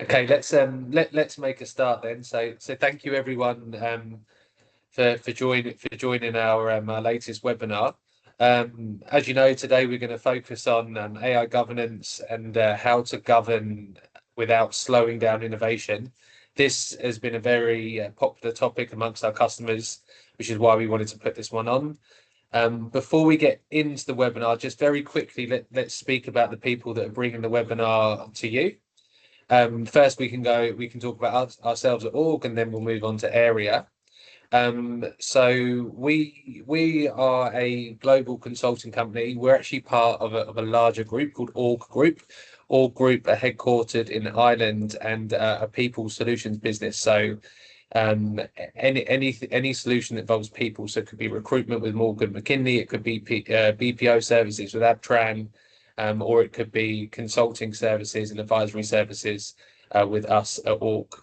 Okay, let's make a start then. So thank you everyone for joining our latest webinar. As you know, today we're going to focus on AI governance and how to govern without slowing down innovation. This has been a very popular topic amongst our customers, which is why we wanted to put this one on. Before we get into the webinar, just very quickly, let's speak about the people that are bringing the webinar to you. First, we can talk about ourselves at Org, and then we'll move on to Airia. So we are a global consulting company. We're actually part of a larger group called Org Group. Org Group are headquartered in Ireland and a people solutions business. So any solution that involves people. So it could be recruitment with Morgan McKinley. It could be BPO services with Abtran. Or it could be consulting services and advisory services with us at Org.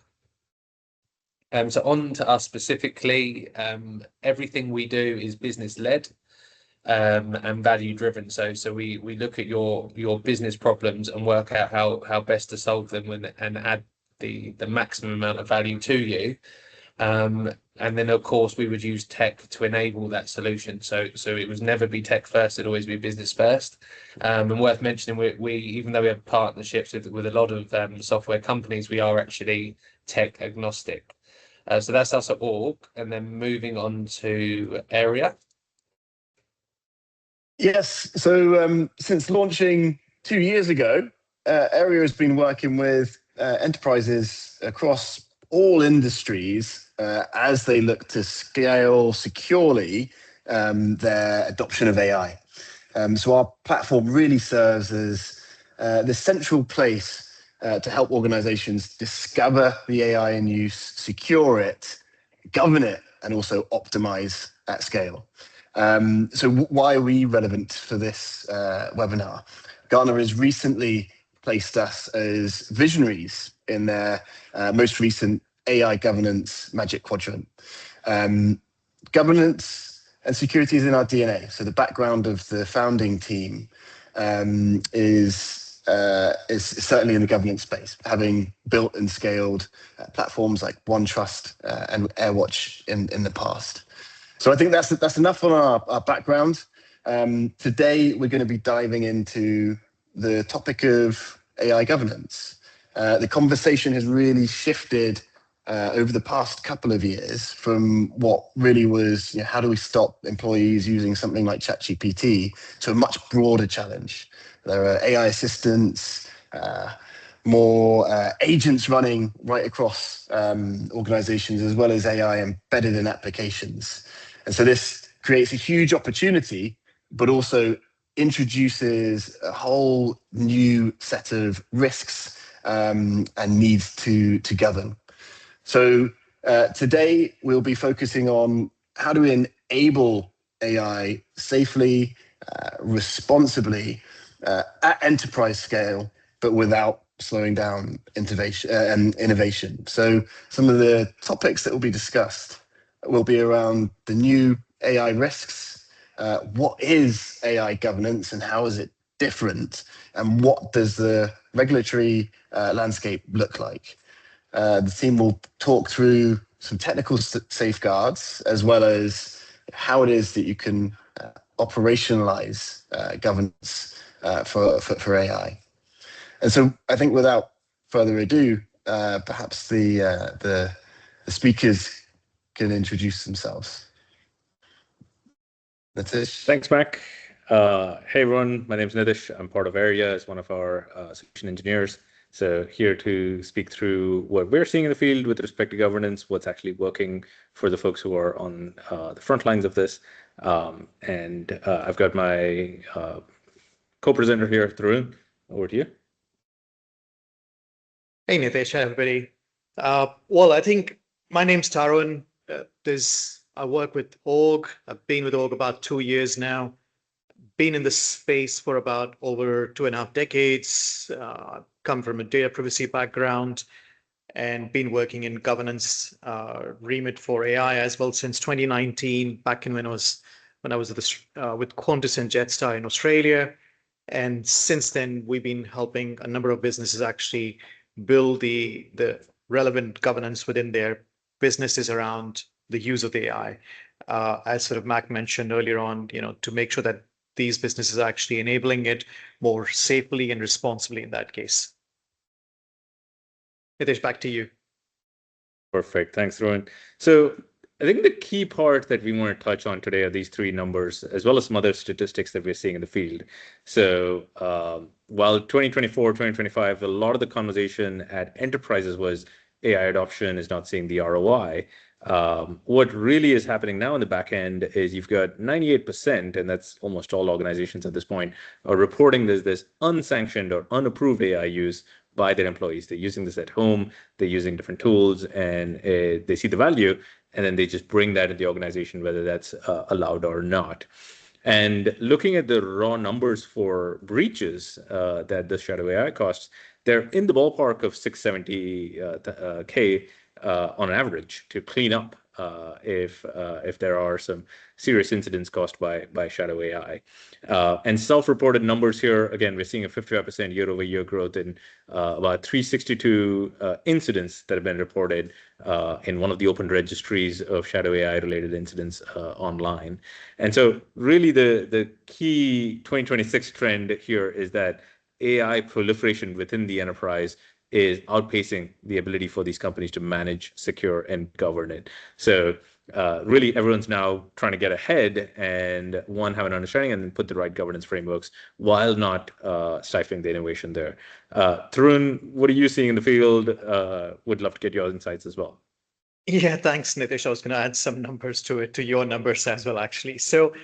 So on to us specifically, everything we do is business-led and value-driven. So we look at your business problems and work out how best to solve them and add the maximum amount of value to you. And then, of course, we would use tech to enable that solution. So it would never be tech first; it'd always be business first. And worth mentioning, we even though we have partnerships with a lot of software companies, we are actually tech agnostic. So that's us at Org. And then moving on to Airia. Yes. So since launching 2 years ago, Airia has been working with enterprises across all industries as they look to scale securely their adoption of AI. So our platform really serves as the central place to help organizations discover the AI in use, secure it, govern it, and also optimize at scale. So why are we relevant for this webinar? Gartner has recently placed us as visionaries in their most recent AI governance Magic Quadrant. Governance and security is in our DNA. So the background of the founding team is certainly in the governance space, having built and scaled platforms like OneTrust and AirWatch in the past. So I think that's enough on our background. Today we're going to be diving into the topic of AI governance. The conversation has really shifted over the past couple of years from what really was, how do we stop employees using something like ChatGPT, to a much broader challenge. There are AI assistants, more agents running right across organizations, as well as AI embedded in applications. And so this creates a huge opportunity, but also introduces a whole new set of risks and needs to govern. So today we'll be focusing on how to enable AI safely, responsibly, at enterprise scale, but without slowing down innovation. So some of the topics that will be discussed will be around the new AI risks. What is AI governance and how is it different? And what does the regulatory landscape look like? The team will talk through some technical safeguards, as well as how it is that you can operationalize governance for AI. And so I think without further ado, perhaps the speakers can introduce themselves. Nitish. Thanks, Mac. Hey everyone, my name is Nitish. I'm part of Airia as one of our solution engineers. So here to speak through what we're seeing in the field with respect to governance, what's actually working for the folks who are on the front lines of this. And I've got my co-presenter here, Tarun. Over to you. Hey Nitish, hi everybody. Well, I think my name's Tarun. I work with Org. I've been with Org about 2 years now. Been in this space for about over 2.5 decades. Come from a data privacy background and been working in governance remit for AI as well since 2019, back in when I was with Qantas and Jetstar in Australia. And since then, we've been helping a number of businesses actually build the relevant governance within their businesses around the use of the AI. As sort of Mac mentioned earlier on, to make sure that these businesses are actually enabling it more safely and responsibly in that case. Nitesh, back to you. Perfect. Thanks, Rohan. So I think the key part that we want to touch on today are these three numbers, as well as some other statistics that we're seeing in the field. So while 2024, 2025, a lot of the conversation at enterprises was AI adoption is not seeing the ROI. What really is happening now in the back end is you've got 98%, and that's almost all organizations at this point, are reporting there's this unsanctioned or unapproved AI use by their employees. They're using this at home, they're using different tools, and they see the value, and then they just bring that in the organization, whether that's allowed or not. And looking at the raw numbers for breaches that the shadow AI costs, they're in the ballpark of 670K on average to clean up if there are some serious incidents caused by shadow AI. And self-reported numbers here, again, we're seeing a 55% year-over-year growth in about 362 incidents that have been reported in one of the open registries of shadow AI-related incidents online. And so really the key 2026 trend here is that AI proliferation within the enterprise is outpacing the ability for these companies to manage, secure, and govern it. So really, everyone's now trying to get ahead and have an understanding and then put the right governance frameworks while not stifling the innovation there. Tarun, what are you seeing in the field? Would love to get your insights as well. Yeah, thanks, Nitish. I was going to add some numbers to it, to your numbers as well, actually. So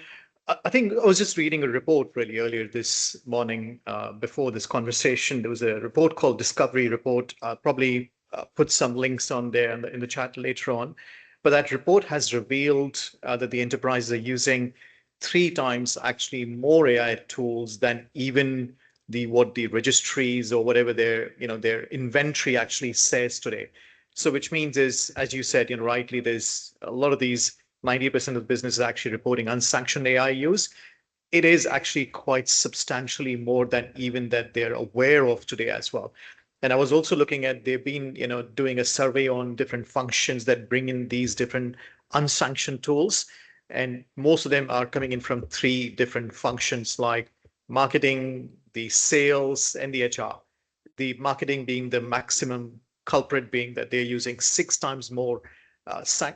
I think I was just reading a report really earlier this morning before this conversation. There was a report called Discovery Report. I'll probably put some links on there in the chat later on. But that report has revealed that the enterprises are using 3 times actually more AI tools than even what the registries or whatever their inventory actually says today. So which means is, as you said, rightly, there's a lot of these 90% of businesses actually reporting unsanctioned AI use. It is actually quite substantially more than even that they're aware of today as well. And I was also looking at, they've been, doing a survey on different functions that bring in these different unsanctioned tools. And most of them are coming in from 3 different functions like marketing, the sales, and the HR. The marketing being the maximum culprit, being that they're using 6 times more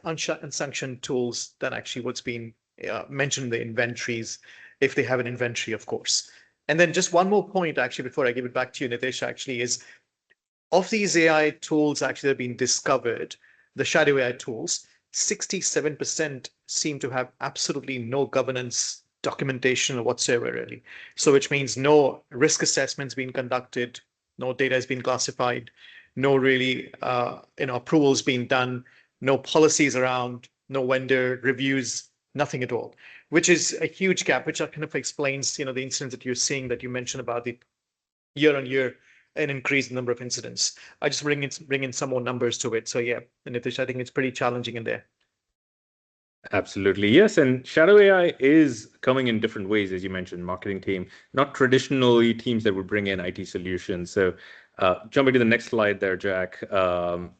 unsanctioned tools than actually what's been mentioned in the inventories, if they have an inventory, of course. And then just one more point, actually, before I give it back to you, Nitish, actually, is of these AI tools actually that have been discovered, the shadow AI tools, 67% seem to have absolutely no governance documentation whatsoever, really. So which means no risk assessments being conducted, no data has been classified, no really approvals being done, no policies around, no vendor reviews, nothing at all, which is a huge gap, which kind of explains, the incidents that you're seeing that you mentioned about the year on year an increase in number of incidents. I just bring in some more numbers to it. So yeah, and Nitish, I think it's pretty challenging in there. Absolutely. Yes. And shadow AI is coming in different ways, as you mentioned, marketing team, not traditionally teams that would bring in IT solutions. So jumping to the next slide there, Jack,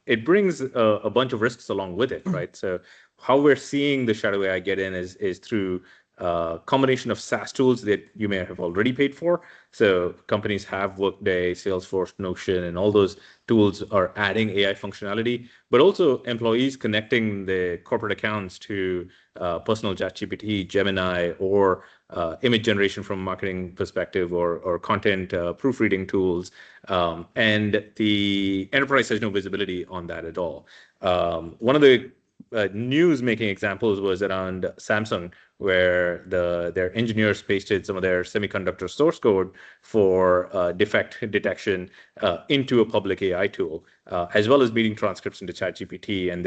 it brings a bunch of risks along with it, right? So how we're seeing the shadow AI get in is through a combination of SaaS tools that you may have already paid for. So companies have Workday, Salesforce, Notion, and all those tools are adding AI functionality, but also employees connecting the corporate accounts to personal ChatGPT, Gemini, or image generation from a marketing perspective, or content proofreading tools. And the enterprise has no visibility on that at all. One of the news-making examples was around Samsung, where their engineers pasted some of their semiconductor source code for defect detection into a public AI tool, as well as reading transcripts into ChatGPT, and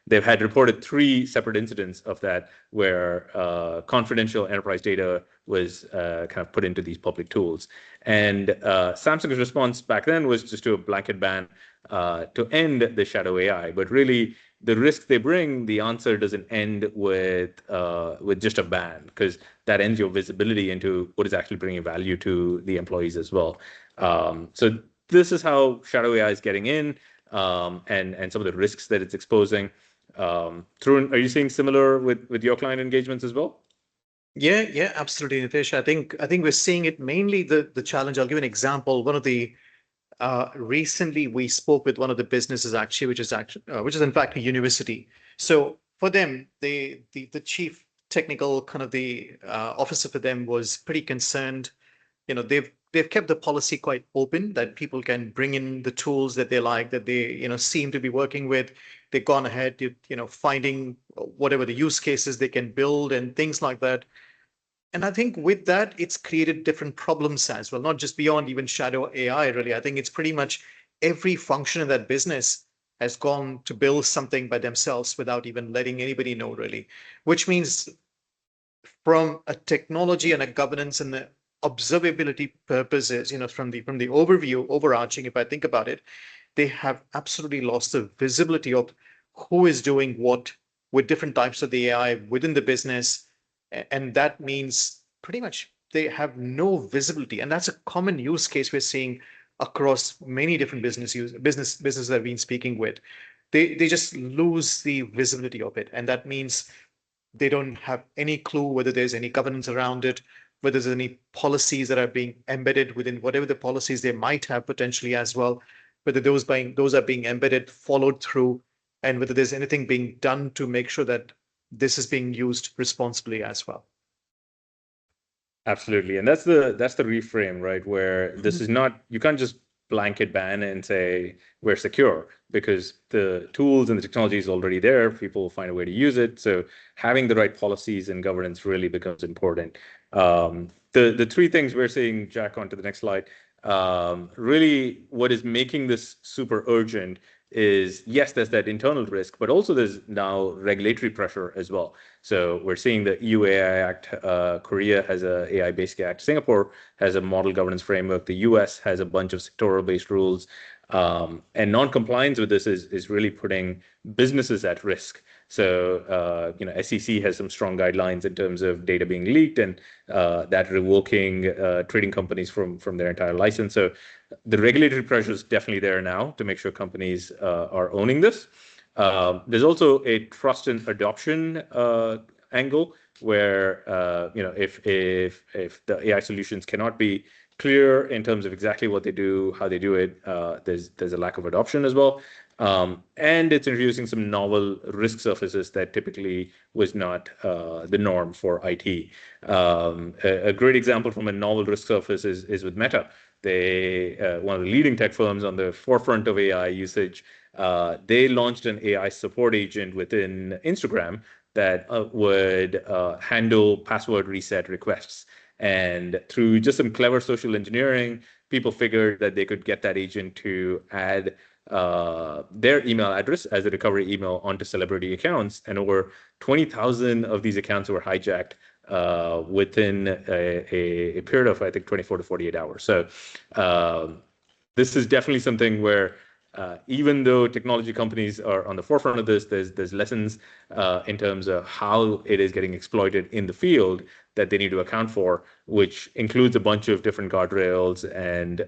they've had reported 3 separate incidents of that, where confidential enterprise data was kind of put into these public tools. And Samsung's response back then was just to a blanket ban to end the shadow AI, but really the risk they bring, the answer doesn't end with just a ban, because that ends your visibility into what is actually bringing value to the employees as well. So this is how shadow AI is getting in, and some of the risks that it's exposing. Tarun, are you seeing similar with your client engagements as well? Yeah, absolutely, Nitish. I think we're seeing it mainly the challenge. I'll give an example. One of the recently we spoke with one of the businesses actually, which is in fact a university. So for them, the chief technical kind of the officer for them was pretty concerned. They've kept the policy quite open that people can bring in the tools that they like, that they seem to be working with. They've gone ahead, finding whatever the use cases they can build and things like that. And I think with that, it's created different problems as well, not just beyond even shadow AI, really. I think it's pretty much every function in that business has gone to build something by themselves without even letting anybody know, really, which means from a technology and a governance and the observability purposes, from the overview, overarching, if I think about it, they have absolutely lost the visibility of who is doing what with different types of the AI within the business. And that means pretty much they have no visibility. And that's a common use case we're seeing across many different businesses that I've been speaking with. They just lose the visibility of it. And that means they don't have any clue whether there's any governance around it, whether there's any policies that are being embedded within whatever the policies they might have potentially as well, whether those are being embedded, followed through, and whether there's anything being done to make sure that this is being used responsibly as well. Absolutely. And that's the reframe, right? Where this is not, you can't just blanket ban and say we're secure, because the tools and the technology is already there. People will find a way to use it. So having the right policies and governance really becomes important. The three things we're seeing, Jack, onto the next slide, really what is making this super urgent is, yes, there's that internal risk, but also there's now regulatory pressure as well. So we're seeing the EU AI Act, Korea has a AI Basic Act, Singapore has a model governance framework, the US has a bunch of sectoral-based rules, and non-compliance with this is really putting businesses at risk. So, SEC has some strong guidelines in terms of data being leaked and that revoking trading companies from their entire license. So the regulatory pressure is definitely there now to make sure companies are owning this. There's also a trust and adoption angle where, if the AI solutions cannot be clear in terms of exactly what they do, how they do it, there's a lack of adoption as well. And it's introducing some novel risk surfaces that typically was not the norm for IT. A great example from a novel risk surface is with Meta. They, one of the leading tech firms on the forefront of AI usage, they launched an AI support agent within Instagram that would handle password reset requests. And through just some clever social engineering, people figured that they could get that agent to add their email address as a recovery email onto celebrity accounts. And over 20,000 of these accounts were hijacked within a period of, I think, 24 to 48 hours. So this is definitely something where even though technology companies are on the forefront of this, there's lessons in terms of how it is getting exploited in the field that they need to account for, which includes a bunch of different guardrails and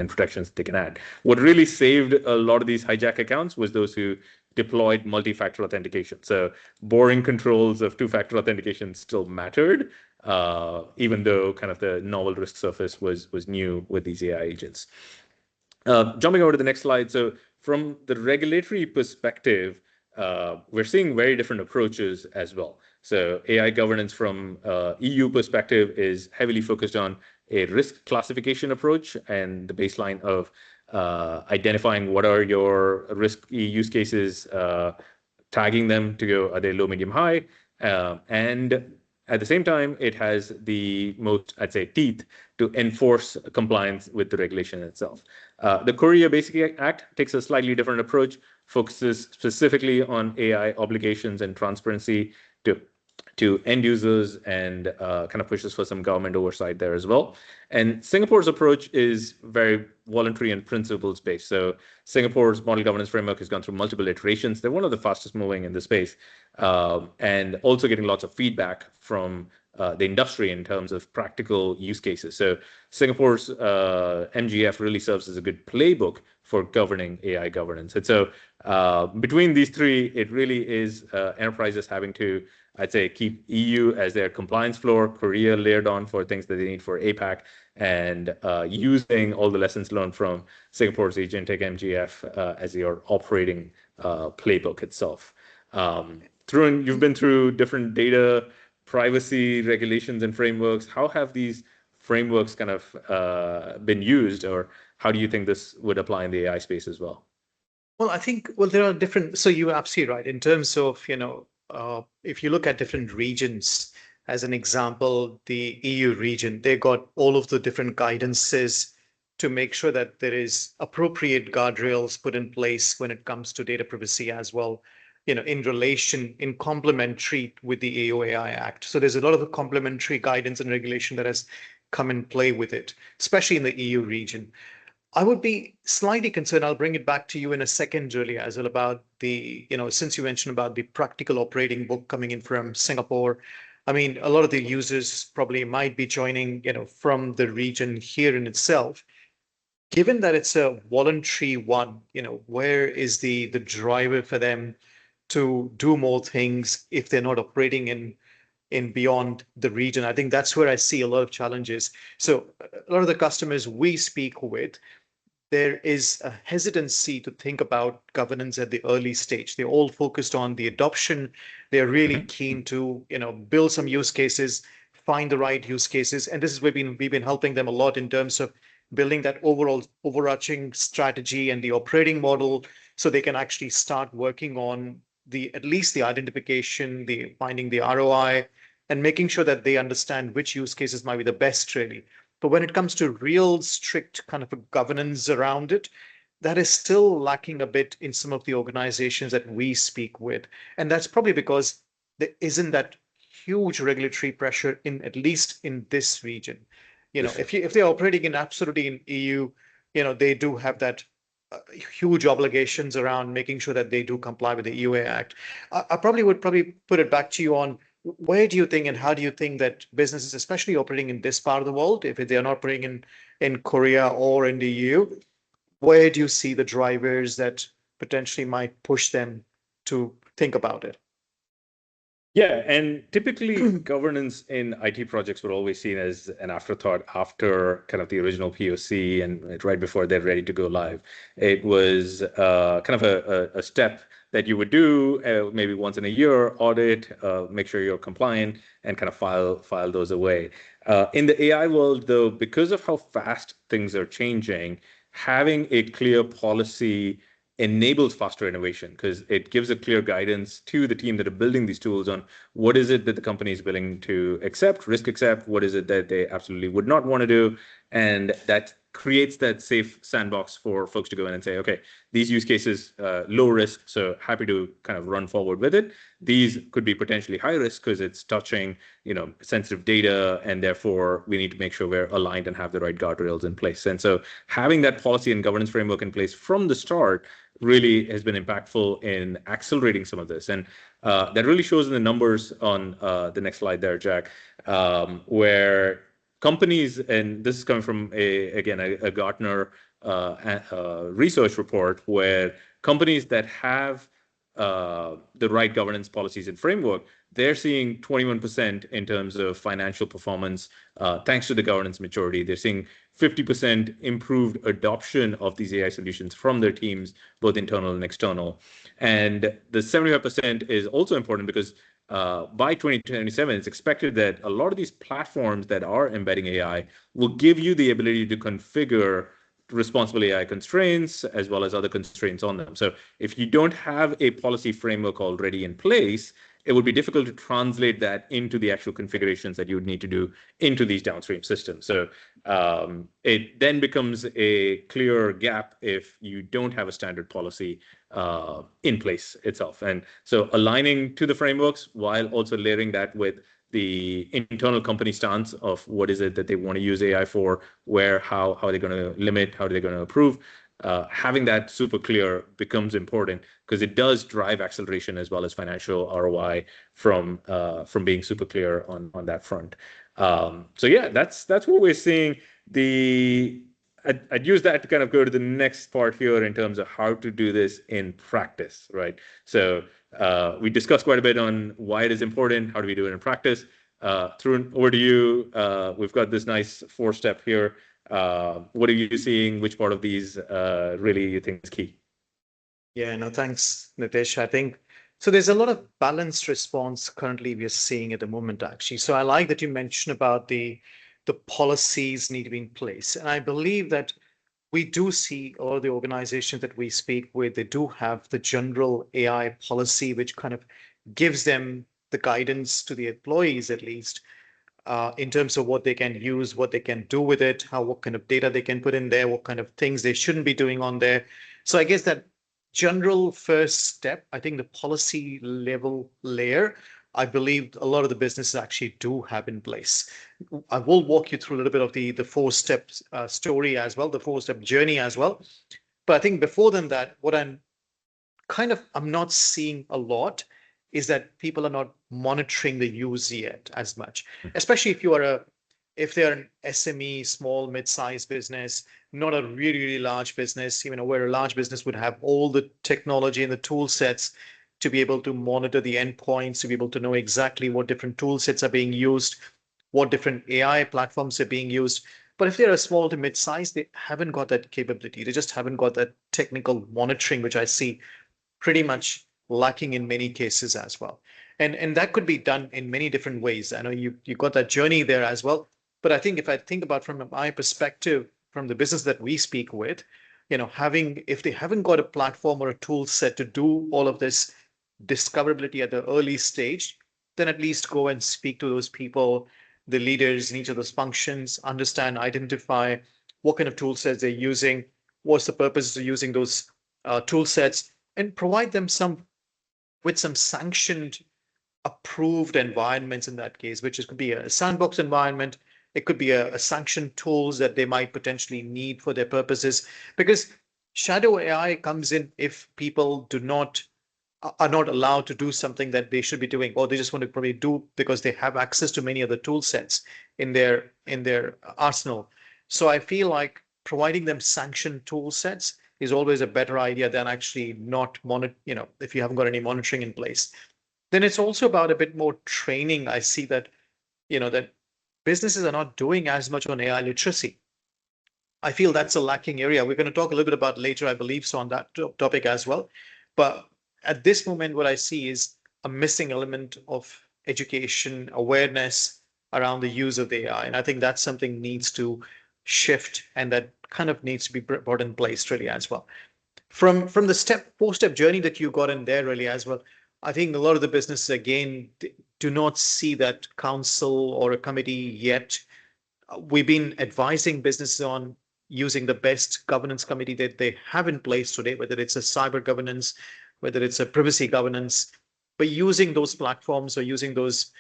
protections they can add. What really saved a lot of these hijack accounts was those who deployed multi-factor authentication. So boring controls of two-factor authentication still mattered, even though kind of the novel risk surface was new with these AI agents. Jumping over to the next slide. So from the regulatory perspective, we're seeing very different approaches as well. So AI governance from EU perspective is heavily focused on a risk classification approach and the baseline of identifying what are your risk use cases, tagging them to go, are they low, medium, high? And at the same time, it has the most, I'd say, teeth to enforce compliance with the regulation itself. The Korea Basic Act takes a slightly different approach, focuses specifically on AI obligations and transparency to end users, and kind of pushes for some government oversight there as well. And Singapore's approach is very voluntary and principles based. So Singapore's model governance framework has gone through multiple iterations. They're one of the fastest moving in the space, and also getting lots of feedback from the industry in terms of practical use cases. So Singapore's MGF really serves as a good playbook for governing AI governance. And so between these three, it really is enterprises having to, I'd say, keep EU as their compliance floor, Korea layered on for things that they need for APAC, and using all the lessons learned from Singapore's agentic MGF as your operating playbook itself. You've been through different data privacy regulations and frameworks. How have these frameworks kind of been used, or how do you think this would apply in the AI space as well? Well, I think, well, there are different, so you're absolutely right. In terms of, if you look at different regions, as an example, the EU region, they got all of the different guidances to make sure that there is appropriate guardrails put in place when it comes to data privacy as well, in complementary with the AOAI Act. So there's a lot of complementary guidance and regulation that has come in play with it, especially in the EU region. I would be slightly concerned. I'll bring it back to you in a second, really, as well, about the, since you mentioned about the practical operating book coming in from Singapore. I mean, a lot of the users probably might be joining, from the region here in itself. Given that it's a voluntary one, where is the driver for them to do more things if they're not operating in beyond the region? I think that's where I see a lot of challenges. So a lot of the customers we speak with, there is a hesitancy to think about governance at the early stage. They're all focused on the adoption. They're really keen to, build some use cases, find the right use cases. And this is where we've been helping them a lot in terms of building that overarching strategy and the operating model, so they can actually start working on at least the identification, the finding the ROI, and making sure that they understand which use cases might be the best, really. But when it comes to real strict kind of a governance around it, that is still lacking a bit in some of the organizations that we speak with. And that's probably because there isn't that huge regulatory pressure at least in this region. If they're operating absolutely in EU, they do have that huge obligations around making sure that they do comply with the EUA Act. I would put it back to you on, where do you think and how do you think that businesses, especially operating in this part of the world, if they are not operating in Korea or in the EU, where do you see the drivers that potentially might push them to think about it? Yeah, and typically governance in IT projects were always seen as an afterthought after kind of the original POC and right before they're ready to go live. It was kind of a step that you would do maybe once in a year, audit, make sure you're compliant, and kind of file those away. In the AI world, though, because of how fast things are changing, having a clear policy enables faster innovation, because it gives a clear guidance to the team that are building these tools on what is it that the company is willing to risk accept, what is it that they absolutely would not want to do. And that creates that safe sandbox for folks to go in and say, okay, these use cases, low risk, so happy to kind of run forward with it. These could be potentially high risk because it's touching, sensitive data, and therefore we need to make sure we're aligned and have the right guardrails in place. And so having that policy and governance framework in place from the start really has been impactful in accelerating some of this. And that really shows in the numbers on the next slide there, Jack, where companies, and this is coming from a Gartner research report, where companies that have the right governance policies and framework, they're seeing 21% in terms of financial performance thanks to the governance maturity. They're seeing 50% improved adoption of these AI solutions from their teams, both internal and external. And the 75% is also important because by 2027, it's expected that a lot of these platforms that are embedding AI will give you the ability to configure responsible AI constraints as well as other constraints on them. So if you don't have a policy framework already in place, it would be difficult to translate that into the actual configurations that you would need to do into these downstream systems. So it then becomes a clear gap if you don't have a standard policy in place itself. And so aligning to the frameworks while also layering that with the internal company stance of what is it that they want to use AI for, where, how are they going to limit, how are they going to approve, having that super clear becomes important because it does drive acceleration as well as financial ROI from being super clear on that front. So yeah, that's what we're seeing. I'd use that to kind of go to the next part here in terms of how to do this in practice, right? So we discussed quite a bit on why it is important, how do we do it in practice. Tarun, over to you. We've got this nice 4-step here. What are you seeing? Which part of these really you think is key? Yeah, no, thanks, Nitish. I think so. There's a lot of balanced response currently we're seeing at the moment, actually. So I like that you mentioned about the policies need to be in place, and I believe that we do see all the organizations that we speak with, they do have the general AI policy, which kind of gives them the guidance to the employees, at least, in terms of what they can use, what they can do with it, what kind of data they can put in there, what kind of things they shouldn't be doing on there. So I guess that general first step, I think the policy level layer, I believe a lot of the businesses actually do have in place. I will walk you through a little bit of the 4-step story as well, the 4-step journey as well. But I think before that, what I'm not seeing a lot is that people are not monitoring the use yet as much, especially if they're an SME, small, mid-sized business, not a really, really large business, where a large business would have all the technology and the tool sets to be able to monitor the endpoints, to be able to know exactly what different tool sets are being used, what different AI platforms are being used. But if they're a small to mid-size, they haven't got that capability. They just haven't got that technical monitoring, which I see pretty much lacking in many cases as well. And that could be done in many different ways. I know you got that journey there as well. But I think if I think about from my perspective, from the business that we speak with, if they haven't got a platform or a tool set to do all of this discoverability at the early stage, then at least go and speak to those people, the leaders in each of those functions, understand, identify what kind of tool sets they're using, what's the purpose of using those tool sets, and provide them with some sanctioned, approved environments in that case, which could be a sandbox environment. It could be a sanctioned tools that they might potentially need for their purposes. Because shadow AI comes in if people are not allowed to do something that they should be doing, or they just want to probably do because they have access to many other tool sets in their arsenal. So I feel like providing them sanctioned tool sets is always a better idea than actually not if you haven't got any monitoring in place. Then it's also about a bit more training. I see that, that businesses are not doing as much on AI literacy. I feel that's a lacking area. We're going to talk a little bit about later, I believe, so on that topic as well. But at this moment, what I see is a missing element of education, awareness around the use of the AI. And I think that's something needs to shift, and that kind of needs to be brought in place really as well. From the 4-step journey that you got in there really as well, I think a lot of the businesses, again, do not see that council or a committee yet. We've been advising businesses on using the best governance committee that they have in place today, whether it's a cyber governance, whether it's a privacy governance, but using those platforms or using those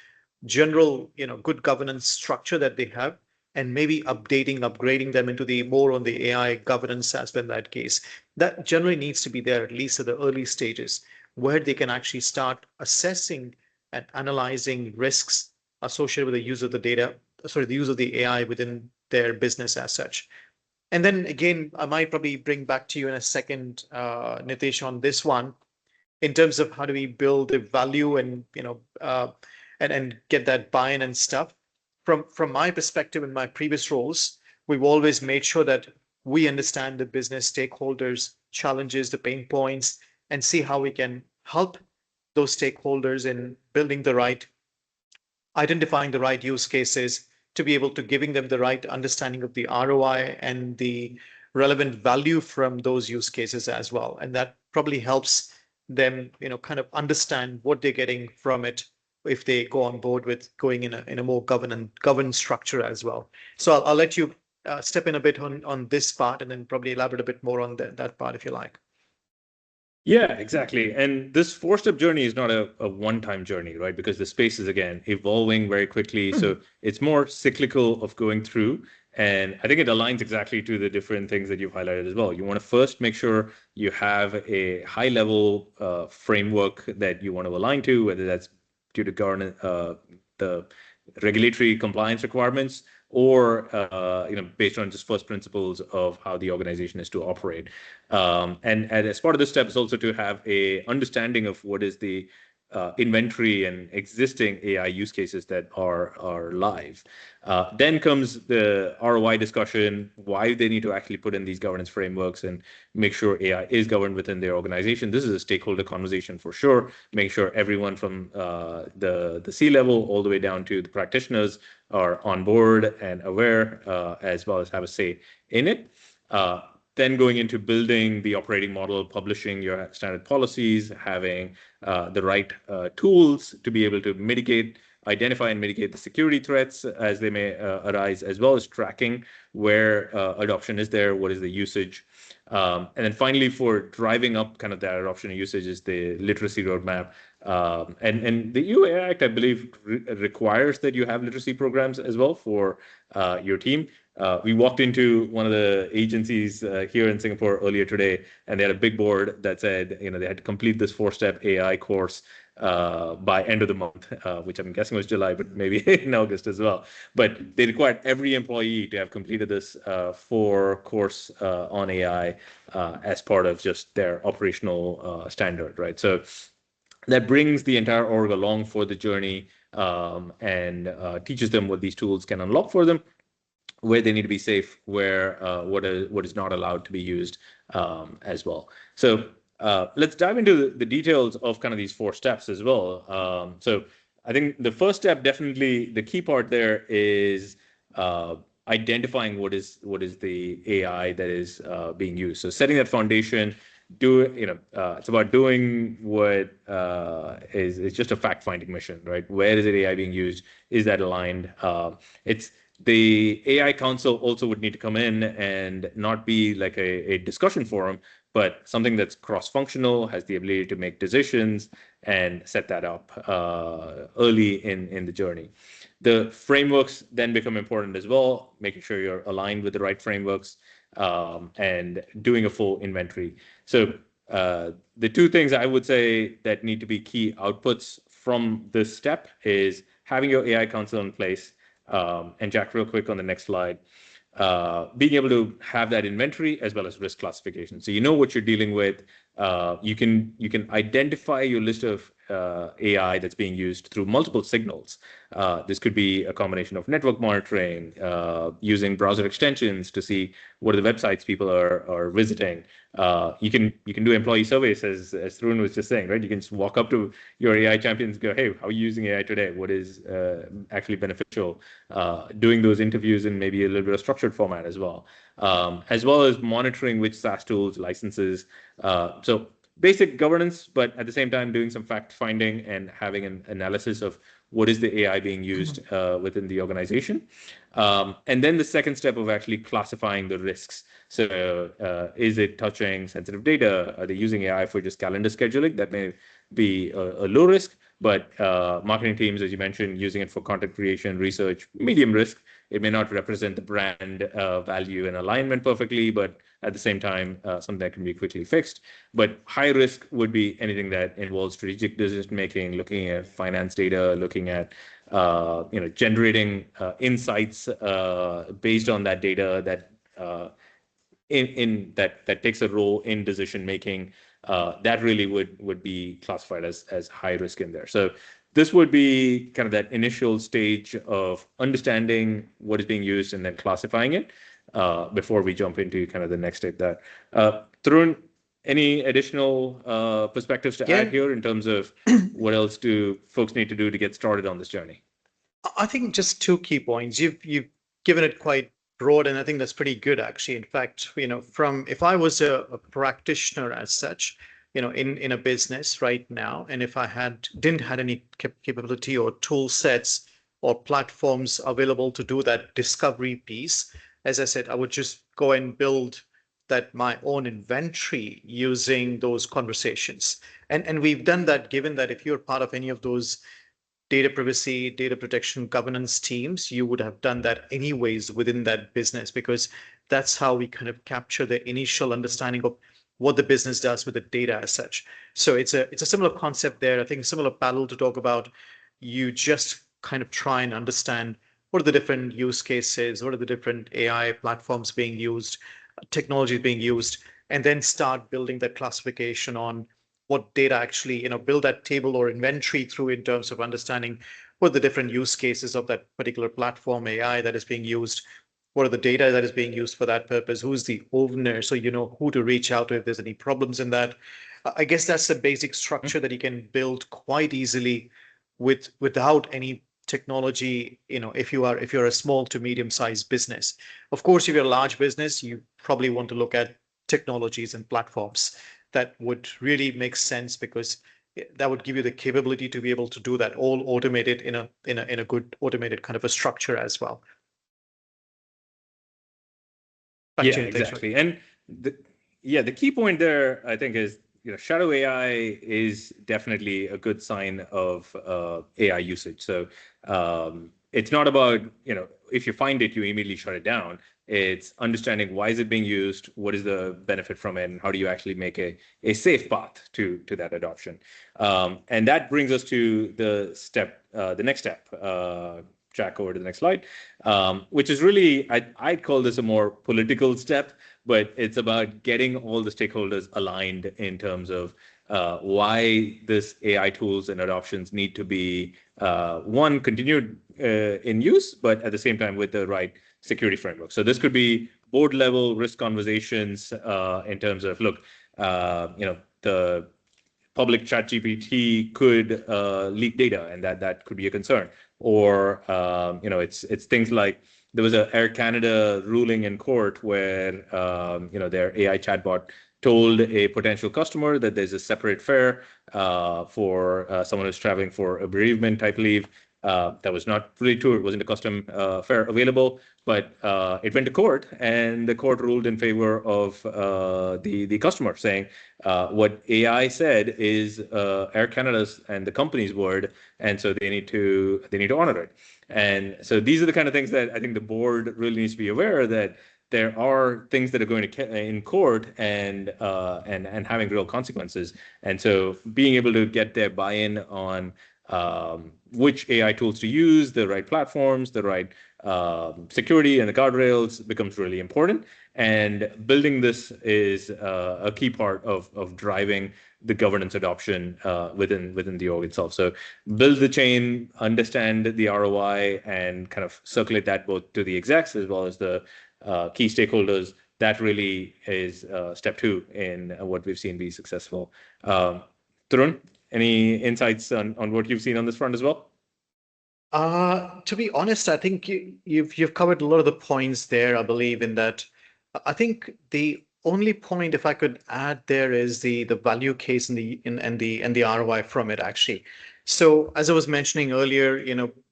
general, good governance structure that they have, and maybe upgrading them into the more on the AI governance as in that case. That generally needs to be there, at least at the early stages, where they can actually start assessing and analyzing risks associated with the use of the use of the AI within their business as such. And then again, I might probably bring back to you in a second, Nitish, on this one, in terms of how do we build the value and, and get that buy-in and stuff. From my perspective in my previous roles, we've always made sure that we understand the business stakeholders' challenges, the pain points, and see how we can help those stakeholders in identifying the right use cases to be able to giving them the right understanding of the ROI and the relevant value from those use cases as well. And that probably helps them, kind of understand what they're getting from it if they go on board with going in a more governed structure as well. So I'll let you step in a bit on this part, and then probably elaborate a bit more on that part if you like. Yeah, exactly. And this 4-step journey is not a one-time journey, right? Because the space is, again, evolving very quickly. So it's more cyclical of going through And I think it aligns exactly to the different things that you've highlighted as well. You want to first make sure you have a high level framework that you want to align to, whether that's due to governance, the regulatory compliance requirements, or based on just first principles of how the organization is to operate. And as part of this step is also to have a understanding of what is the inventory and existing AI use cases that are live. Then comes the ROI discussion, why they need to actually put in these governance frameworks and make sure AI is governed within their organization. This is a stakeholder conversation for sure. Make sure everyone from the C-level all the way down to the practitioners are on board and aware, as well as have a say in it. Then going into building the operating model, publishing your standard policies, having the right tools to be able to identify and mitigate the security threats as they may arise, as well as tracking where adoption is there, what is the usage. And then finally, for driving up kind of that adoption and usage is the literacy roadmap. And the EU AI Act, I believe, requires that you have literacy programs as well for your team. We walked into one of the agencies here in Singapore earlier today, and they had a big board that said, they had to complete this 4-step AI course by end of the month, which I'm guessing was July, but maybe in August as well. But they required every employee to have completed this 4-course on AI as part of just their operational standard, right? So that brings the entire org along for the journey and teaches them what these tools can unlock for them, where they need to be safe, where what is not allowed to be used as well. So let's dive into the details of kind of these 4 steps as well. So I think the first step, definitely the key part there is identifying what is the AI that is being used. So setting that foundation, it's about doing what is just a fact-finding mission, right? Where is AI being used? Is that aligned? The AI Council also would need to come in and not be like a discussion forum, but something that's cross-functional, has the ability to make decisions and set that up early in the journey. The frameworks then become important as well, making sure you're aligned with the right frameworks and doing a full inventory. So the 2 things I would say that need to be key outputs from this step is having your AI Council in place. And Jack, real quick on the next slide, being able to have that inventory as well as risk classification. So you know what you're dealing with. You can identify your list of AI that's being used through multiple signals. This could be a combination of network monitoring, using browser extensions to see what are the websites people are visiting. You can do employee surveys, as Tarun was just saying, right? You can just walk up to your AI champions and go, hey, how are you using AI today? What is actually beneficial? Doing those interviews in maybe a little bit of structured format as well as monitoring which SaaS tools, licenses. So basic governance, but at the same time doing some fact finding and having an analysis of what is the AI being used within the organization. And then the second step of actually classifying the risks. So is it touching sensitive data? Are they using AI for just calendar scheduling? That may be a low risk, but marketing teams, as you mentioned, using it for content creation, research, medium risk. It may not represent the brand value and alignment perfectly, but at the same time, something that can be quickly fixed. But high risk would be anything that involves strategic decision making, looking at finance data, looking at generating insights based on that data that that takes a role in decision making. That really would be classified as high risk in there. So this would be kind of that initial stage of understanding what is being used and then classifying it before we jump into kind of the next step there. Tarun, any additional perspectives to add here in terms of what else do folks need to do to get started on this journey? I think just 2 key points. You've given it quite broad, and I think that's pretty good, actually. In fact, from if I was a practitioner as such, in a business right now, and if I didn't have any capability or tool sets or platforms available to do that discovery piece, as I said, I would just go and build my own inventory using those conversations. And we've done that, given that if you're part of any of those data privacy, data protection, governance teams, you would have done that anyways within that business, because that's how we kind of capture the initial understanding of what the business does with the data as such. So it's a similar concept there. I think a similar parallel to talk about. You just kind of try and understand what are the different use cases, what are the different AI platforms being used, technology being used, and then start building that classification on what data actually, build that table or inventory through in terms of understanding what are the different use cases of that particular platform AI that is being used, what are the data that is being used for that purpose, who's the owner, so you know who to reach out to if there's any problems in that. I guess that's the basic structure that you can build quite easily without any technology, if you're a small to medium sized business. Of course, if you're a large business, you probably want to look at technologies and platforms that would really make sense, because that would give you the capability to be able to do that all automated in a good automated kind of a structure as well. Back to Yeah, you, Nitesh. exactly. And the key point there, I think, is shadow AI is definitely a good sign of AI usage. So it's not about if you find it, you immediately shut it down. It's understanding why is it being used, what is the benefit from it, and how do you actually make a safe path to that adoption. And that brings us to the next step. Jack, over to the next slide, which is really, I'd call this a more political step, but it's about getting all the stakeholders aligned in terms of why this AI tools and adoptions need to be, one, continued in use, but at the same time with the right security framework. So this could be board level risk conversations in terms of, look, the public ChatGPT could leak data, and that could be a concern. Or it's things like there was a Air Canada ruling in court where their AI chatbot told a potential customer that there's a separate fare for someone who's traveling for a bereavement type leave. That was not really true. It wasn't a custom fare available, but it went to court, and the court ruled in favor of the customer, saying what AI said is Air Canada's and the company's word, and so they need to honor it. And so these are the kind of things that I think the board really needs to be aware that there are things that are going to in court and having real consequences. And so being able to get their buy-in on which AI tools to use, the right platforms, the right security and the guardrails becomes really important. And building this is a key part of driving the governance adoption within the org itself. So build the chain, understand the ROI, and kind of circulate that both to the execs as well as the key stakeholders. That really is step 2 in what we've seen be successful. Tarun, any insights on what you've seen on this front as well? To be honest, I think you've covered a lot of the points there. I believe in that. I think the only point, if I could add there, is the value case and the ROI from it actually. So as I was mentioning earlier,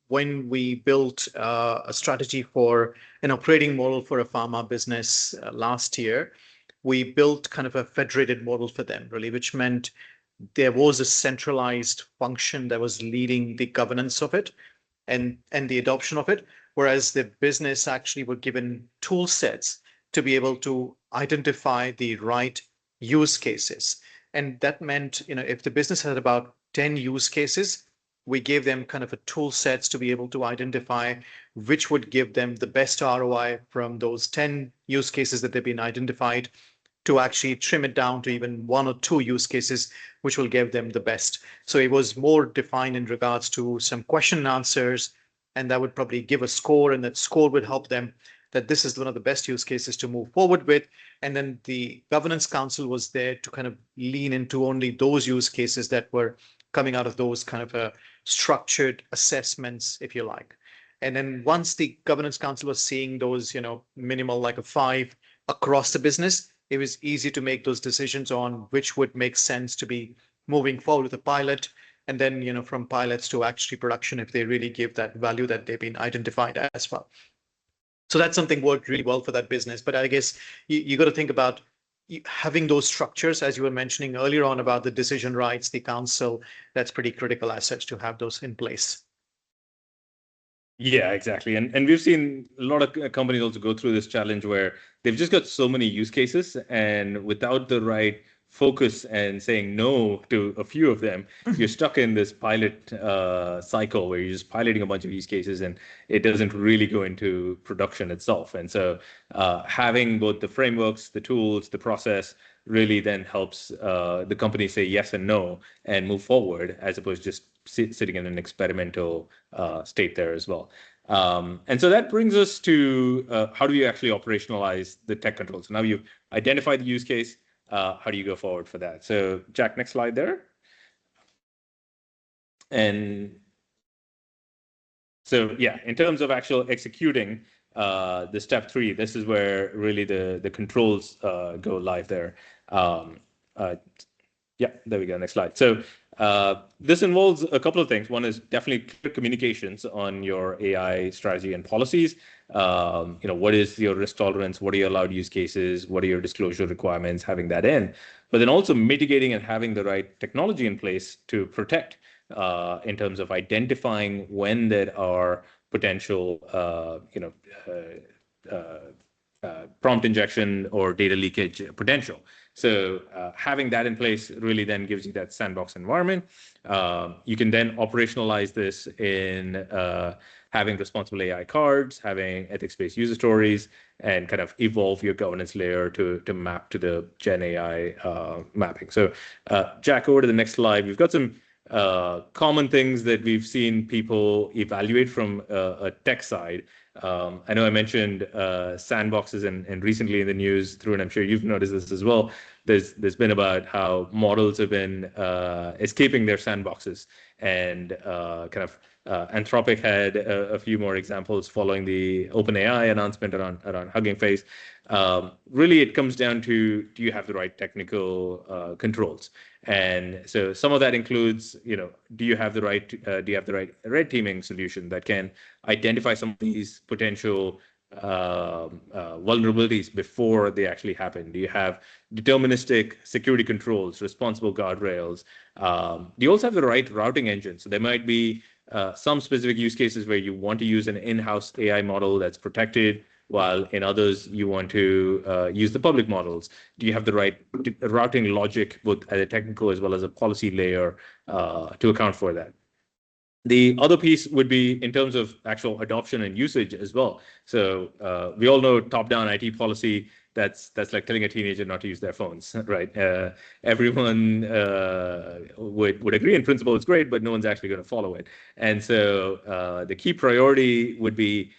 when we built a strategy for an operating model for a pharma business last year, we built kind of a federated model for them, really, which meant there was a centralized function that was leading the governance of it and the adoption of it, whereas the business actually were given tool sets to be able to identify the right use cases. And that meant, if the business had about 10 use cases, we gave them kind of a tool sets to be able to identify which would give them the best ROI from those 10 use cases that they've been identified, to actually trim it down to even 1 or 2 use cases, which will give them the best. So it was more defined in regards to some question and answers, and that would probably give a score, and that score would help them that this is one of the best use cases to move forward with. And then the governance council was there to kind of lean into only those use cases that were coming out of those kind of structured assessments, if you like. And then once the governance council was seeing those, minimal like a 5 across the business, it was easy to make those decisions on which would make sense to be moving forward with a pilot, and then from pilots to actually production if they really give that value that they've been identified as well. So that's something worked really well for that business. But I guess you got to think about, having those structures, as you were mentioning earlier on about the decision rights, the council, that's pretty critical as such to have those in place. Yeah, exactly. And we've seen a lot of companies also go through this challenge where they've just got so many use cases, and without the right focus and saying no to a few of them, you're stuck in this pilot cycle where you're just piloting a bunch of use cases and it doesn't really go into production itself. And so having both the frameworks, the tools, the process really then helps the company say yes and no and move forward, as opposed to just sitting in an experimental state there as well. And so that brings us to how do you actually operationalize the tech controls? So now you've identified the use case. How do you go forward for that? So Jack, next slide there. And so, yeah, in terms of actual executing the step 3, this is where really the controls go live there. Yeah, there we go. Next slide. So this involves a couple of things. One is definitely clear communications on your AI strategy and policies. What is your risk tolerance? What are your allowed use cases? What are your disclosure requirements? Having that in, but then also mitigating and having the right technology in place to protect in terms of identifying when there are potential, prompt injection or data leakage potential. So having that in place really then gives you that sandbox environment. You can then operationalize this in having responsible AI cards, having ethics-based user stories, and kind of evolve your governance layer to map to the Gen AI mapping. So Jack, over to the next slide. We've got some common things that we've seen people evaluate from a tech side. I know I mentioned sandboxes and recently in the news, and I'm sure you've noticed this as well. There's been about how models have been escaping their sandboxes, and kind of Anthropic had a few more examples following the OpenAI announcement around Hugging Face. Really, it comes down to, do you have the right technical controls? And so some of that includes, do you have the right red teaming solution that can identify some of these potential vulnerabilities before they actually happen? Do you have deterministic security controls, responsible guardrails? Do you also have the right routing engine? So there might be some specific use cases where you want to use an in-house AI model that's protected, while in others you want to use the public models. Do you have the right routing logic, both at a technical as well as a policy layer, to account for that? The other piece would be in terms of actual adoption and usage as well. So we all know top-down IT policy, that's like telling a teenager not to use their phones, right? Everyone would agree in principle it's great, but no one's actually going to follow it. And so the key priority would be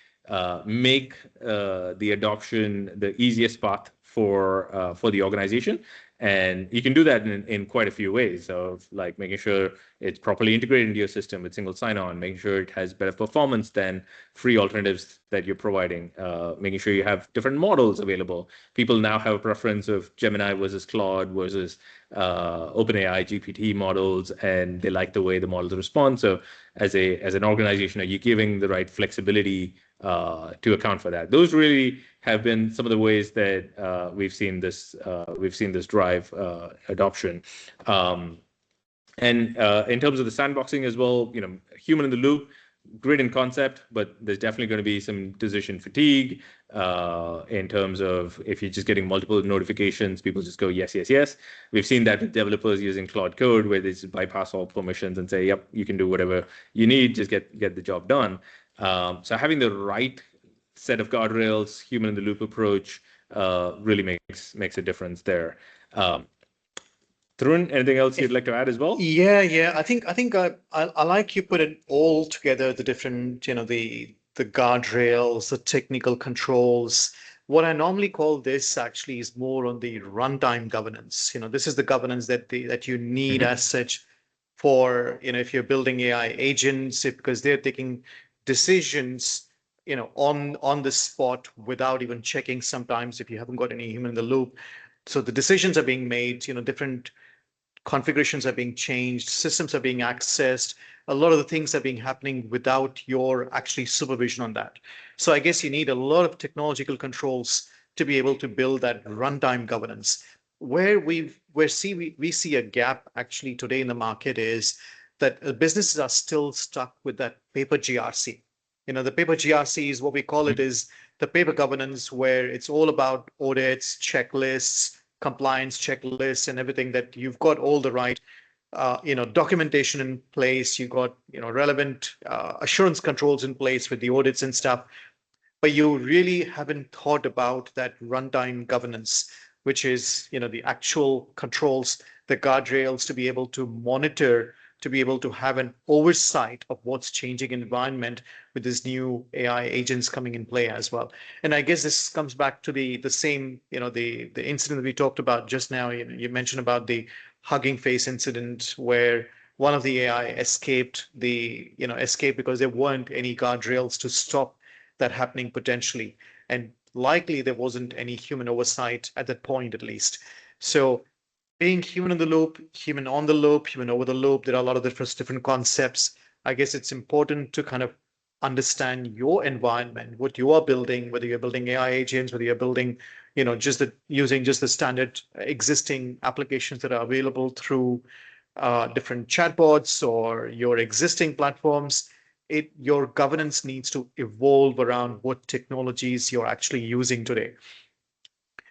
make the adoption the easiest path for the organization. And you can do that in quite a few ways. So like making sure it's properly integrated into your system with single sign-on, making sure it has better performance than free alternatives that you're providing, making sure you have different models available. People now have a preference of Gemini versus Claude versus OpenAI GPT models, and they like the way the models respond. So as an organization, are you giving the right flexibility to account for that? Those really have been some of the ways that we've seen this drive adoption. And in terms of the sandboxing as well, human in the loop, great in concept, but there's definitely going to be some decision fatigue in terms of if you're just getting multiple notifications, people just go yes, yes, yes. We've seen that with developers using Claude Code, where they just bypass all permissions and say, yep, you can do whatever you need, just get the job done. So having the right set of guardrails, human in the loop approach, really makes a difference there. Tarun, anything else you'd like to add as well? Yeah. I think I like you put it all together, the different, the guardrails, the technical controls. What I normally call this actually is more on the runtime governance. This is the governance that you need as such for, if you're building AI agents, because they're taking decisions, on the spot without even checking sometimes if you haven't got any human in the loop. So the decisions are being made, different configurations are being changed, systems are being accessed. A lot of the things are being happening without your actually supervision on that. So I guess you need a lot of technological controls to be able to build that runtime governance. where we see a gap actually today in the market is that businesses are still stuck with that paper GRC. The paper GRC is what we call it, is the paper governance, where it's all about audits, checklists, compliance checklists, and everything, that you've got all the right documentation in place, you got relevant assurance controls in place with the audits and stuff, but you really haven't thought about that runtime governance, which is the actual controls, the guardrails to be able to monitor, to be able to have an oversight of what's changing in environment with this new AI agents coming in play as well. And I guess this comes back to the same, the incident that we talked about just now. You mentioned about the Hugging Face incident, where one of the AI escaped because there weren't any guardrails to stop that happening potentially. And likely there wasn't any human oversight at that point, at least. So being human in the loop, human on the loop, human over the loop, there are a lot of different concepts. I guess it's important to kind of understand your environment, what you are building, whether you're building AI agents, whether you're building, using just the standard existing applications that are available through different chatbots or your existing platforms. Your governance needs to evolve around what technologies you're actually using today.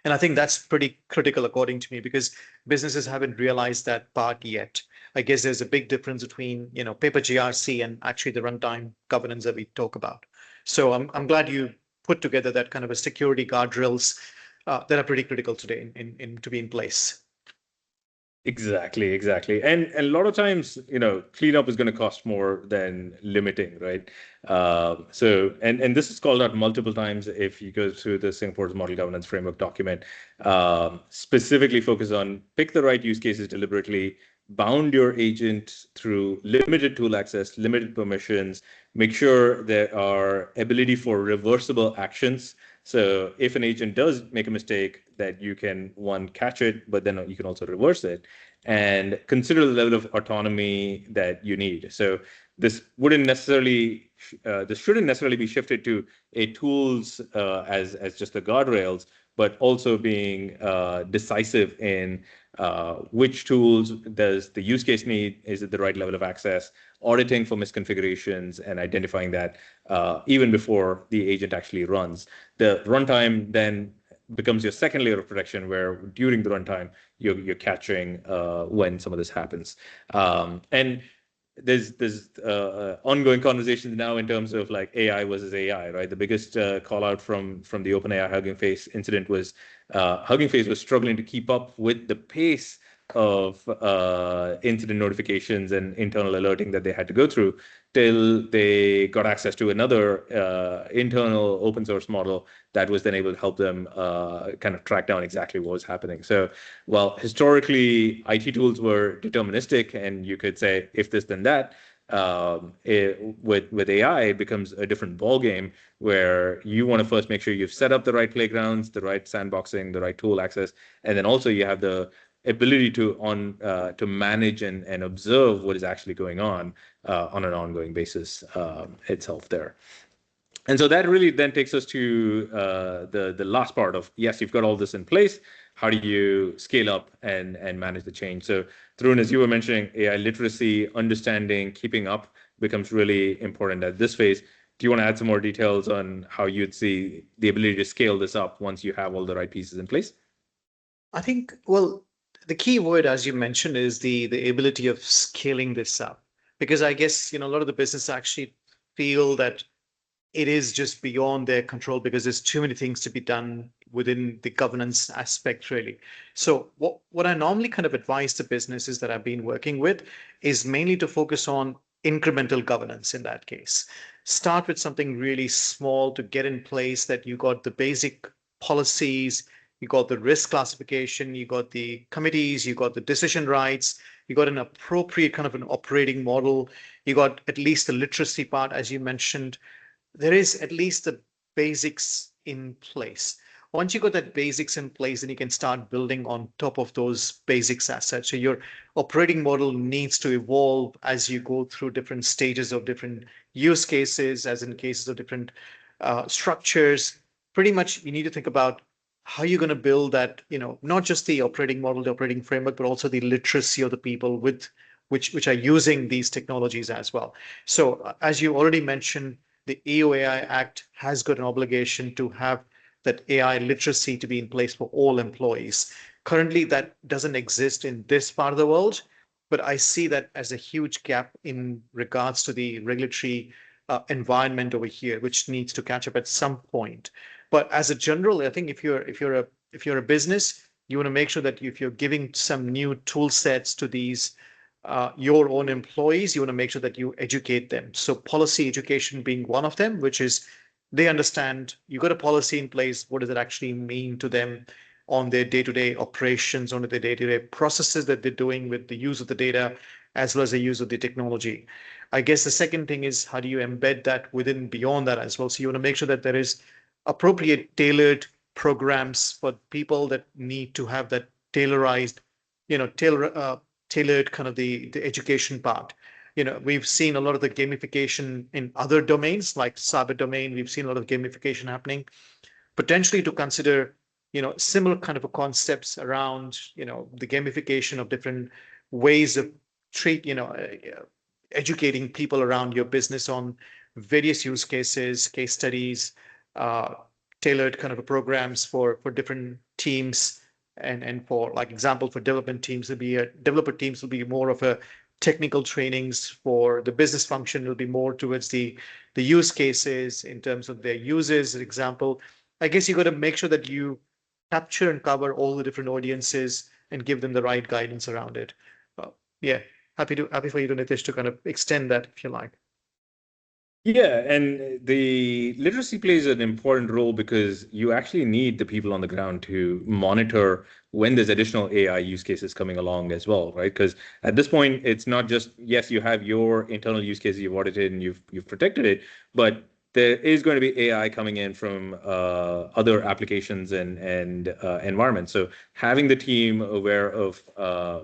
And I think that's pretty critical, according to me, because businesses haven't realized that part yet. I guess there's a big difference between, paper GRC and actually the runtime governance that we talk about. So I'm glad you put together that kind of a security guardrails that are pretty critical today to be in place. Exactly. And a lot of times, cleanup is going to cost more than limiting, right? And this is called out multiple times if you go through the Singapore's Model Governance Framework document, specifically focus on pick the right use cases deliberately, bound your agent through limited tool access, limited permissions, make sure there are ability for reversible actions. So if an agent does make a mistake, that you can, one, catch it, but then you can also reverse it, and consider the level of autonomy that you need. So this shouldn't necessarily be shifted to a tools as just the guardrails, but also being decisive in which tools does the use case need, is it the right level of access, auditing for misconfigurations, and identifying that even before the agent actually runs. The runtime then becomes your second layer of protection, where during the runtime, you're catching when some of this happens. And there's ongoing conversations now in terms of like AI versus AI, right? The biggest call out from the OpenAI Hugging Face incident was Hugging Face was struggling to keep up with the pace of incident notifications and internal alerting that they had to go through, till they got access to another internal open source model that was then able to help them kind of track down exactly what was happening. So while historically IT tools were deterministic and you could say if this then that, with AI, it becomes a different ballgame, where you want to first make sure you've set up the right playgrounds, the right sandboxing, the right tool access, and then also you have the ability to manage and observe what is actually going on an ongoing basis itself there. And so that really then takes us to the last part of, yes, you've got all this in place. How do you scale up and manage the change? So Tarun, as you were mentioning, AI literacy, understanding, keeping up becomes really important at this phase. Do you want to add some more details on how you'd see the ability to scale this up once you have all the right pieces in place? I think, well, the key word, as you mentioned, is the ability of scaling this up, because I guess a lot of the business actually feel that it is just beyond their control because there's too many things to be done within the governance aspect, really. So what I normally kind of advise the businesses that I've been working with is mainly to focus on incremental governance in that case. Start with something really small to get in place, that you got the basic policies, you got the risk classification, you got the committees, you got the decision rights, you got an appropriate kind of an operating model, you got at least the literacy part, as you mentioned. There is at least the basics in place. Once you got that basics in place, then you can start building on top of those basics assets. So your operating model needs to evolve as you go through different stages of different use cases, as in cases of different structures. Pretty much you need to think about how are you going to build that, not just the operating model, the operating framework, but also the literacy of the people with which are using these technologies as well. So as you already mentioned, the EU AI Act has got an obligation to have that AI literacy to be in place for all employees. Currently, that doesn't exist in this part of the world, but I see that as a huge gap in regards to the regulatory environment over here, which needs to catch up at some point. But as a general, I think if you're a business, you want to make sure that if you're giving some new tool sets to these your own employees, you want to make sure that you educate them. So policy education being one of them, which is they understand you got a policy in place. What does it actually mean to them on their day-to-day operations, on their day-to-day processes that they're doing with the use of the data, as well as the use of the technology. I guess the second thing is how do you embed that within beyond that as well? So you want to make sure that there is appropriate tailored programs for people that need to have that tailorized, tailored kind of the education part. We've seen a lot of the gamification in other domains like cyber domain. We've seen a lot of gamification happening, potentially to consider, similar kind of a concepts around, the gamification of different ways of educating people around your business on various use cases, case studies, uh, tailored kind of programs for different teams. And for like example, for development teams, developer teams will be more of a technical trainings. For the business function will be more towards the use cases in terms of their users. For example, I guess you got to make sure that you capture and cover all the different audiences and give them the right guidance around it. Yeah, happy for you to Nitish to kind of extend that if you like. Yeah, and the literacy plays an important role because you actually need the people on the ground to monitor when there's additional AI use cases coming along as well, right? Because at this point, it's not just, yes, you have your internal use cases you've audited and you've protected it, but there is going to be AI coming in from other applications and environments. So having the team aware of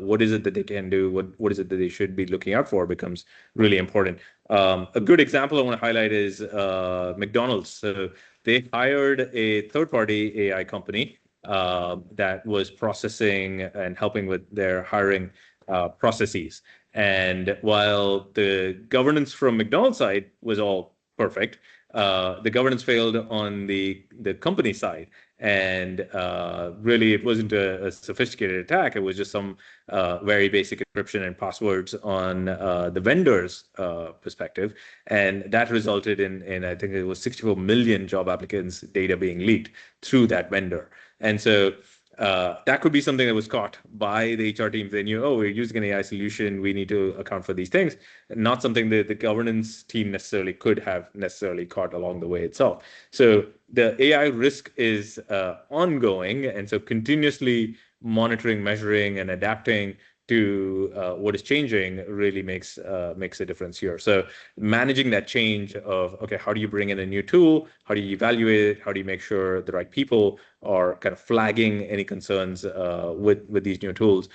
what is it that they can do, what is it that they should be looking out for becomes really important. A good example I want to highlight is McDonald's. So they hired a third-party AI company that was processing and helping with their hiring processes. And while the governance from McDonald's side was all perfect, the governance failed on the company side. And really, it wasn't a sophisticated attack. It was just some very basic encryption and passwords on the vendor's perspective. And that resulted in, I think it was 64 million job applicants' data being leaked through that vendor. And so that could be something that was caught by the HR teams. They knew, oh, we're using an AI solution. We need to account for these things. Not something that the governance team necessarily could have necessarily caught along the way itself. So the AI risk is ongoing. And so continuously monitoring, measuring, and adapting to what is changing really makes a difference here. So managing that change of, okay, how do you bring in a new tool? How do you evaluate it? How do you make sure the right people are kind of flagging any concerns with these new tools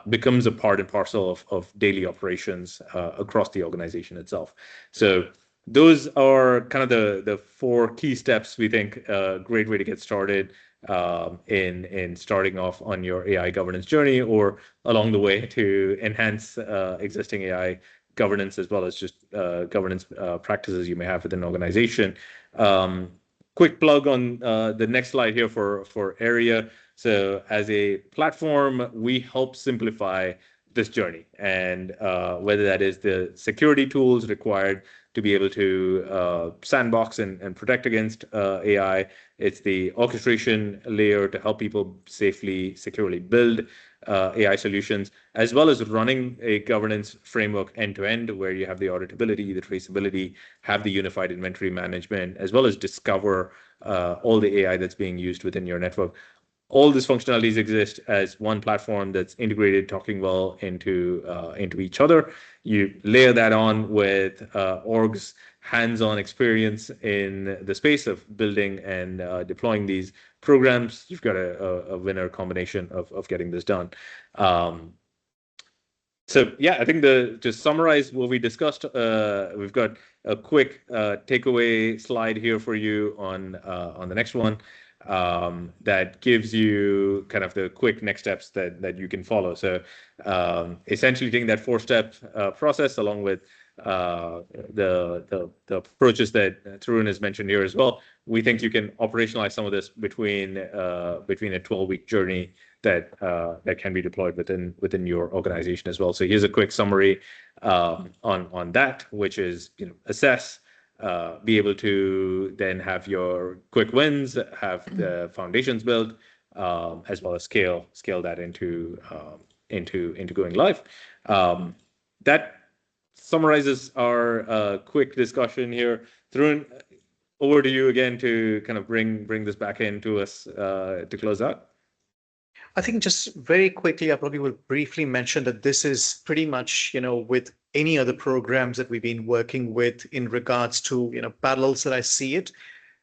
becomes a part and parcel of daily operations across the organization itself. So those are kind of the four key steps we think a great way to get started in starting off on your AI governance journey, or along the way to enhance existing AI governance, as well as just governance practices you may have within an organization. Quick plug on the next slide here for Airia. So as a platform, we help simplify this journey, and whether that is the security tools required to be able to sandbox and protect against AI. It's the orchestration layer to help people safely, securely build AI solutions, as well as running a governance framework end to end, where you have the auditability, the traceability, have the unified inventory management, as well as discover all the AI that's being used within your network. All these functionalities exist as one platform that's integrated, talking well into each other. You layer that on with org's hands-on experience in the space of building and deploying these programs. You've got a winner combination of getting this done. So yeah, I think to summarize what we discussed, we've got a quick takeaway slide here for you on the next one. that gives you kind of the quick next steps that you can follow. So essentially taking that 4-step process along with the approaches that Tarun has mentioned here as well, we think you can operationalize some of this between a 12-week journey that can be deployed within your organization as well. So here's a quick summary on that, which is assess, be able to then have your quick wins, have the foundations built, as well as scale that into going live. That summarizes our quick discussion here. Tarun, over to you again to kind of bring this back into us to close out. I think just very quickly, I probably will briefly mention that this is pretty much, with any other programs that we've been working with in regards to, parallels that I see it,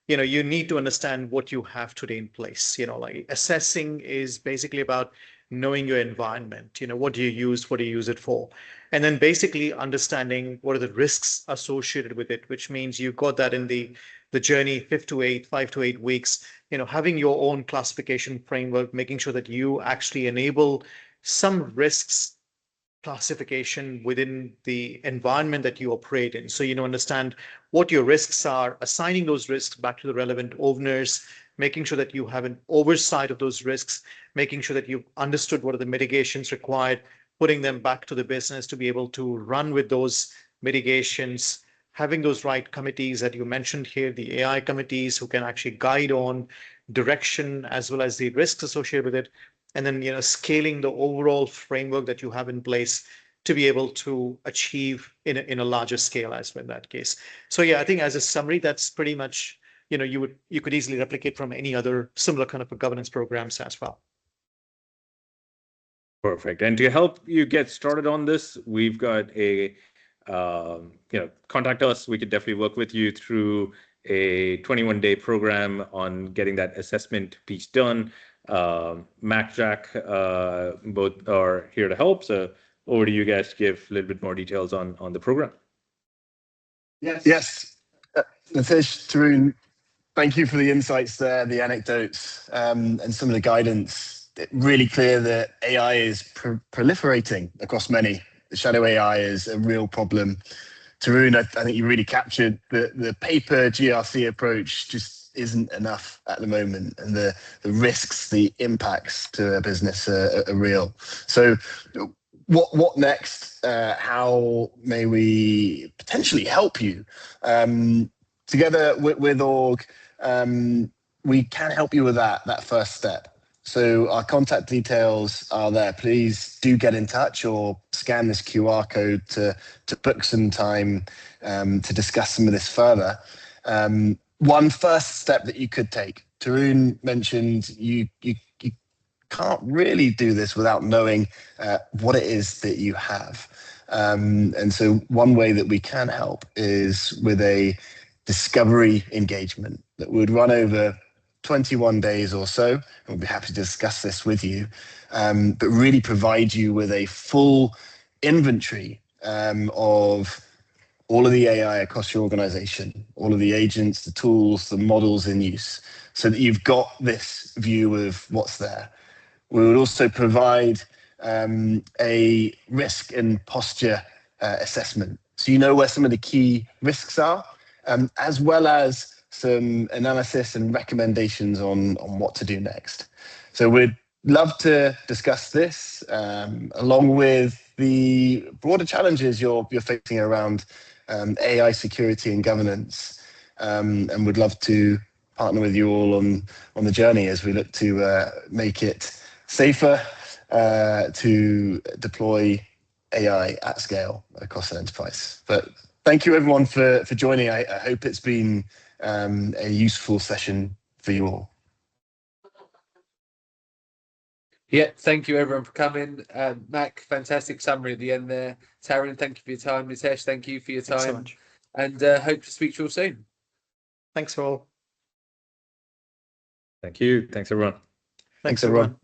you need to understand what you have today in place. Like assessing is basically about knowing your environment, what do you use it for? And then basically understanding what are the risks associated with it, which means you got that in the journey 5 to 8 weeks, having your own classification framework, making sure that you actually enable some risks classification within the environment that you operate in. So, understand what your risks are, assigning those risks back to the relevant owners, making sure that you have an oversight of those risks, making sure that you've understood what are the mitigations required, putting them back to the business to be able to run with those mitigations, having those right committees that you mentioned here, the AI committees who can actually guide on direction as well as the risks associated with it, and then scaling the overall framework that you have in place to be able to achieve in a larger scale as well in that case. So yeah, I think as a summary, that's pretty much you could easily replicate from any other similar kind of a governance programs as well. Perfect. And to help you get started on this, we've got a contact us. We could definitely work with you through a 21-day program on getting that assessment piece done. Mac, Jack, both are here to help. So over to you guys to give a little bit more details on the program. Yes. Nitish, Tarun, thank you for the insights there, the anecdotes, and some of the guidance. It's really clear that AI is proliferating across many. The shadow AI is a real problem. Tarun, I think you really captured the paper GRC approach just isn't enough at the moment, and the risks, the impacts to a business are real. So what next? How may we potentially help you? Together with Org, we can help you with that first step. So our contact details are there. Please do get in touch or scan this QR code to book some time to discuss some of this further. One first step that you could take, Tarun mentioned you can't really do this without knowing what it is that you have. And so one way that we can help is with a discovery engagement that would run over 21 days or so, and we'll be happy to discuss this with you, but really provide you with a full inventory of all of the AI across your organization, all of the agents, the tools, the models in use, so that you've got this view of what's there. We would also provide a risk and posture assessment, so you know where some of the key risks are, as well as some analysis and recommendations on what to do next. So we'd love to discuss this along with the broader challenges you're facing around AI security and governance, and would love to partner with you all on the journey as we look to make it safer to deploy AI at scale across an enterprise. But thank you everyone for joining. I hope it's been a useful session for you all. Yeah, thank you everyone for coming. Mac, fantastic summary at the end there. Tarun, thank you for your time. Nitesh, thank you for your time. Thanks so much. And hope to speak to you all soon. Thanks all. Thank you. Thanks everyone. Thanks everyone.